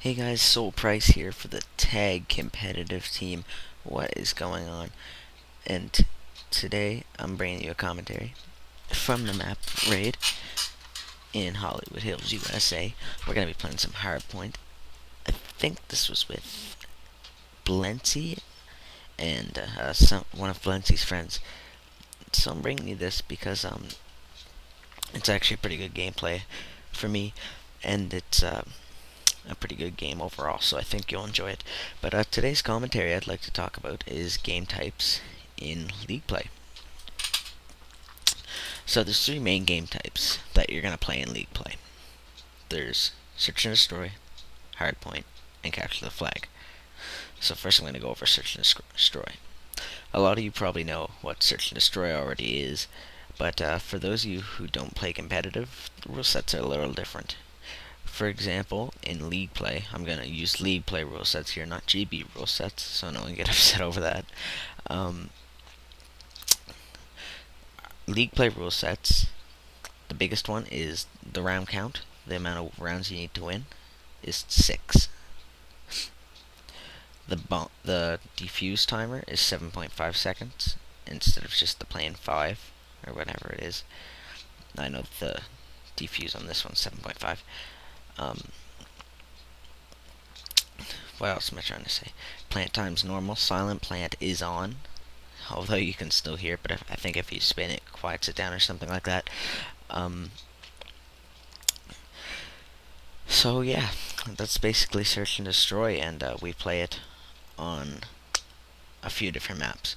Hey guys, Soul Price here for the tag competitive team. What is going on? And today I'm bringing you a commentary from the map raid in Hollywood Hills, USA. We're gonna be playing some Hardpoint. I think this was with Blenty and one of Blenty's friends. So I'm bringing you this because it's actually pretty good gameplay for me, and it's a pretty good game overall, so I think you'll enjoy it. But today's commentary I'd like to talk about is game types in League Play. So there's three main game types that you're going to play in League Play. There's Search and Destroy, Hardpoint, and Capture the Flag. So first I'm going to go over Search and Destroy. A lot of you probably know what Search and Destroy already is, but for those of you who don't play competitive, the rule sets are a little different. For example, in League Play, I'm going to use League Play rule sets here, not GB rule sets, so no one get upset over that. League Play rule sets, the biggest one is the round count. The amount of rounds you need to win is 6. The defuse timer is 7.5 seconds instead of just the plain 5 or whatever it is. I know the defuse on this one's 7.5. What else am I trying to say? Plant time's normal. Silent plant is on, although you can still hear it, but I think if you spin it, quiets it down or something like that. So yeah, that's basically Search and Destroy, and we play it on a few different maps.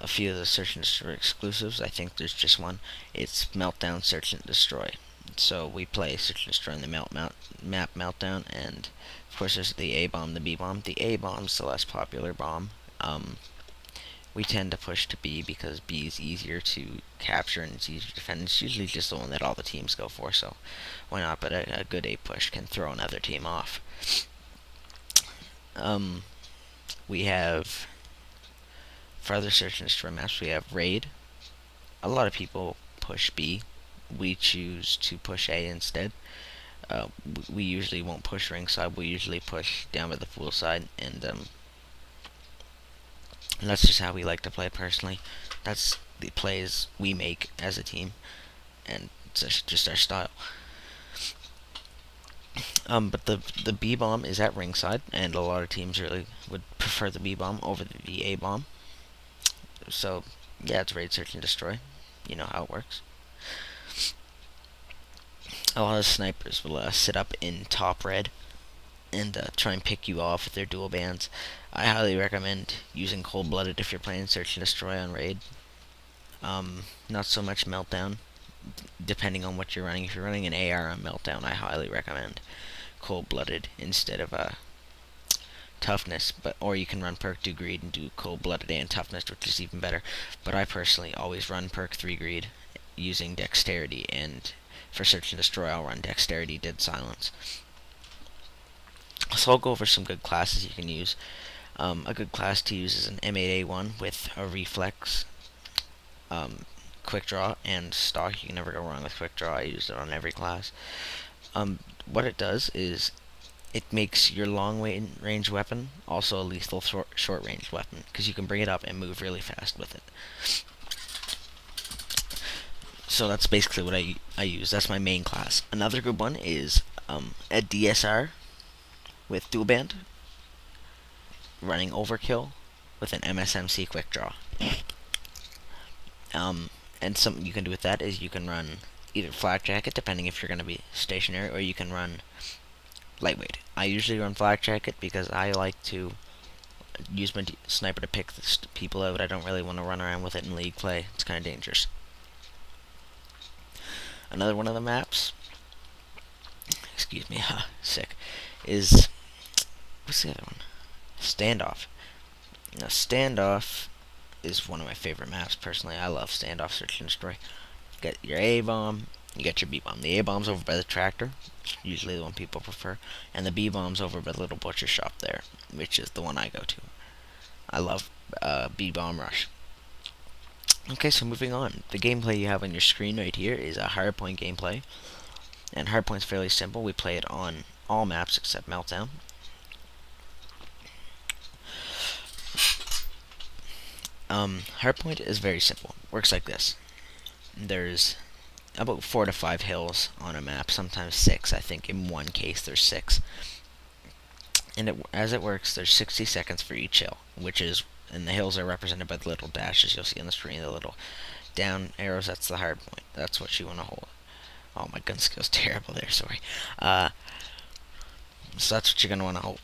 A few of the Search and Destroy exclusives, I think there's just one. It's Meltdown, Search and Destroy. So we play Search and Destroy in the map Meltdown, and of course there's the A-bomb, the B-bomb. The A-bomb's the less popular bomb. We tend to push to B because B is easier to capture and it's easier to defend. It's usually just the one that all the teams go for, so why not? But a good A push can throw another team off. We have, for other Search and Destroy maps, we have Raid. A lot of people push B. We choose to push A instead. We usually won't push ringside. We usually push down by the pool side, and that's just how we like to play personally. That's the plays we make as a team, and it's just our style. But the B bomb is at ringside, and a lot of teams really would prefer the B bomb over the A bomb. So yeah, it's Raid, Search and Destroy. You know how it works. A lot of snipers will sit up in top red and try and pick you off with their dual bands. I highly recommend using Cold-Blooded if you're playing Search and Destroy on Raid. Not so much Meltdown, depending on what you're running. If you're running an AR on Meltdown, I highly recommend Cold-Blooded instead of Toughness. Or you can run Pric3 Greed and do Cold-Blooded and Toughness, which is even better. But I personally always run Pric3 Greed using Dexterity, and for Search and Destroy, I'll run Dexterity, Dead Silence. So I'll go over some good classes you can use. A good class to use is an M8A1 with a reflex, quick draw, and stock. You can never go wrong with quick draw. I use it on every class. What it does is it makes your long range weapon also a lethal short range weapon, because you can bring it up and move really fast with it. So that's basically what I use. That's my main class. Another good one is a DSR with dual band, running Overkill with an MSMC quick draw. And something you can do with that is you can run either Flak Jacket, depending if you're going to be stationary, or you can run Lightweight. I usually run Flak Jacket because I like to use my sniper to pick the people out. I don't really want to run around with it in League Play. It's kind of dangerous. Another one of the maps, excuse me, sick, is, what's the other one? Standoff. Now, Standoff is one of my favorite maps, personally. I love Standoff, Search and Destroy. You get your A-bomb, you get your B-bomb. The A-bomb's over by the tractor, usually the one people prefer, and the B-bomb's over by the little butcher shop there, which is the one I go to. I love B-bomb rush. Okay, so moving on. The gameplay you have on your screen right here is a Hardpoint gameplay. And Hardpoint's fairly simple. We play it on all maps except Meltdown. Hardpoint is very simple. Works like this. There's about 4 to 5 hills on a map, sometimes 6. I think in one case there's 6. And as it works, there's 60 seconds for each hill, and the hills are represented by the little dashes you'll see on the screen, the little down arrows. That's the hard point. That's what you want to hold. Oh, my gun skill's terrible there, sorry. So that's what you're going to want to hold.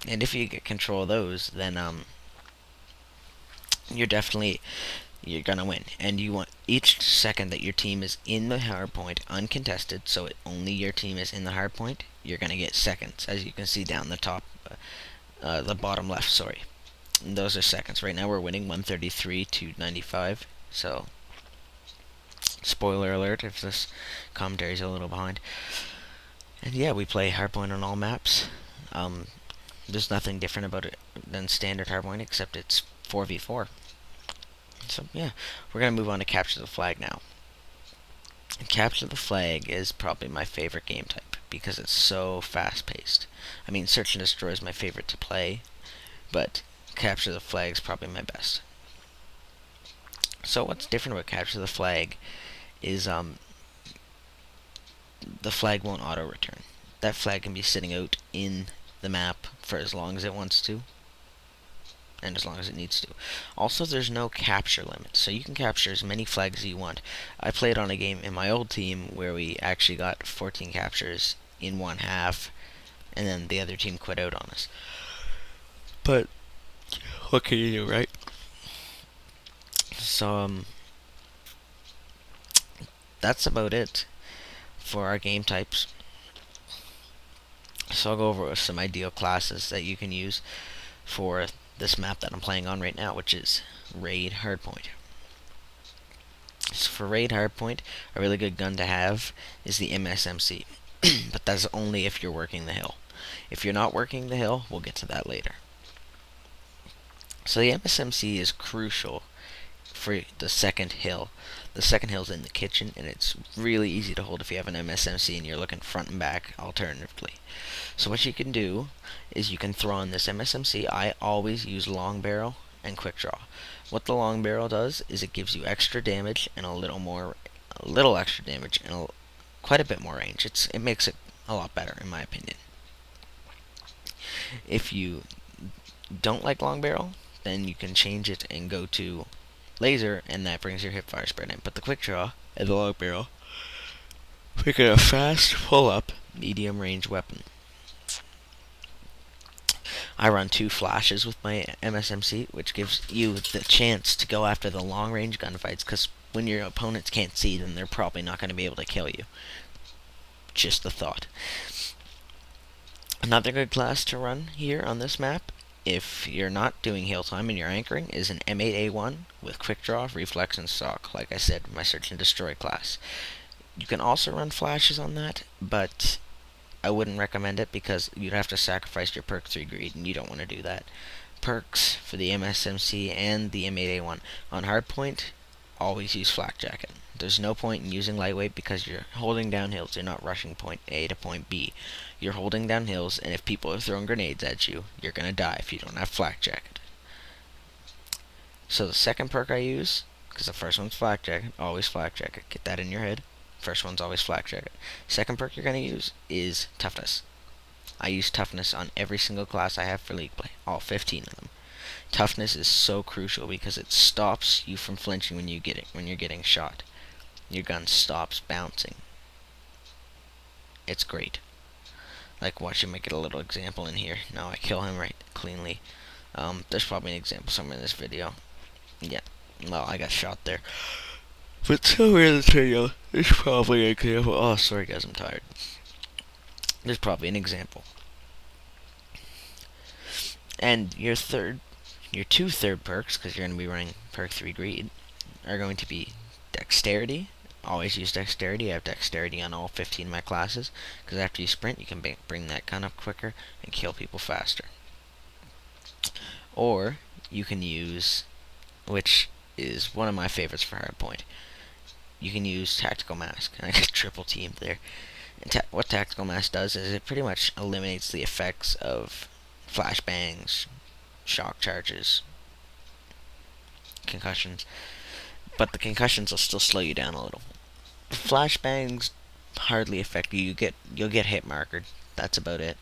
And if you get control of those, then you're gonna win. And you want each second that your team is in the hard point uncontested, so only your team is in the hard point, you're gonna get seconds, as you can see down the top, the bottom left. Sorry, and those are seconds. Right now we're winning 133 to 95. So, spoiler alert if this commentary is a little behind. And yeah, we play hardpoint on all maps. There's nothing different about it than standard hardpoint, except it's 4v4. So yeah, we're going to move on to capture the flag now. Capture the flag is probably my favorite game type because it's so fast-paced. I mean, search and destroy is my favorite to play, but capture the flag is probably my best. So what's different about capture the flag is the flag won't auto-return. That flag can be sitting out in the map for as long as it wants to, and as long as it needs to. Also, there's no capture limit, so you can capture as many flags as you want. I played on a game in my old team where we actually got 14 captures in one half, and then the other team quit out on us. But what can you do, right? So that's about it for our game types. So I'll go over some ideal classes that you can use for this map that I'm playing on right now, which is Raid Hardpoint. So for Raid Hardpoint, a really good gun to have is the MSMC, but that's only if you're working the hill. If you're not working the hill, we'll get to that later. So the MSMC is crucial for the second hill. The second hill's in the kitchen, and it's really easy to hold if you have an MSMC and you're looking front and back alternatively. So what you can do is you can throw on this MSMC. I always use long barrel and quick draw. What the long barrel does is it gives you extra damage and a little extra damage and quite a bit more range. It makes it a lot better in my opinion. If you don't like long barrel, then you can change it and go to laser, and that brings your hipfire spread in. But the quick draw and the long barrel make it a fast pull-up medium range weapon. I run 2 flashes with my MSMC, which gives you the chance to go after the long range gunfights, because when your opponents can't see, then they're probably not going to be able to kill you. Just a thought. Another good class to run here on this map, if you're not doing heal time and you're anchoring, is an M8A1 with quick draw, reflex, and stock. Like I said, my search and destroy class. You can also run flashes on that, but I wouldn't recommend it because you'd have to sacrifice your Pric3 greed, and you don't want to do that. Perks for the MSMC and the M8A1. On hardpoint, always use flak jacket. There's no point in using lightweight because you're holding down hills. You're not rushing point A to point B. You're holding down hills, and if people are throwing grenades at you, you're going to die if you don't have flak jacket. So the second perk I use, because the first one's flak jacket, always flak jacket. Get that in your head. First one's always flak jacket. Second perk you're going to use is toughness. I use toughness on every single class I have for league play, all 15 of them. Toughness is so crucial because it stops you from flinching when you're getting shot. Your gun stops bouncing. It's great. Like, watch me make it a little example in here. Now I kill him right cleanly. There's probably an example somewhere in this video. Yeah, well, I got shot there. But somewhere in this video, there's probably an example. Oh, sorry guys, I'm tired. There's probably an example. And your 2 third perks, because you're going to be running Pric3 greed, are going to be dexterity. Always use dexterity. I have dexterity on all 15 of my classes, because after you sprint, you can bring that gun up quicker and kill people faster. Or you can use, which is one of my favorites for hardpoint, you can use Tactical Mask. And I got triple teamed there. And what Tactical Mask does is it pretty much eliminates the effects of flashbangs, shock charges, concussions. But the concussions will still slow you down a little. Flashbangs hardly affect you. You'll get hit markered. That's about it.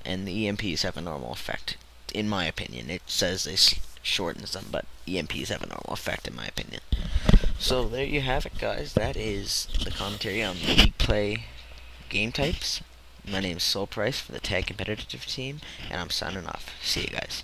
And the EMPs have a normal effect, in my opinion. It says they shortens them, but EMPs have a normal effect, in my opinion. So there you have it, guys. That is the commentary on League Play Gametypes. My name is Soul Price for the Tag Competitive team, and I'm signing off. See you guys.